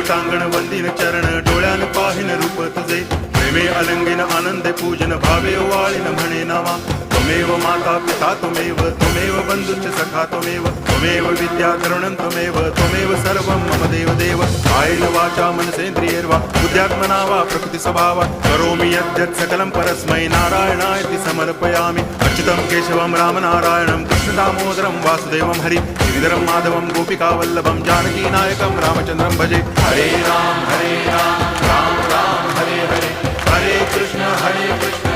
टांगण वंदिन चरण डोळ्यान पाहिन रूप तुझे प्रेमे अलंगिन आनंदे पूजन भावे वाळीन म्हणे नावा त्वमेव माता पिता त्वमेव बंधुश्च सखा त्वमेव विद्या तरुणं त्वमेव सर्वं मम देव आयेन वाचा मनसेन्द्रियैर्वा बुद्ध्यात्मना वा प्रकृति स्वभावा करोमि यद्यत् सकलं परस्मै नारायणायति समर्पयामि अच्युतं केशवं रामनारायणं कृष्णदामोदरं वासुदेवं हरि गिरिधरं माधवं गोपिकावल्लभं जानकीनायकं रामचन्द्रं भजे हरे राम राम राम हरे हरे हरे कृष्ण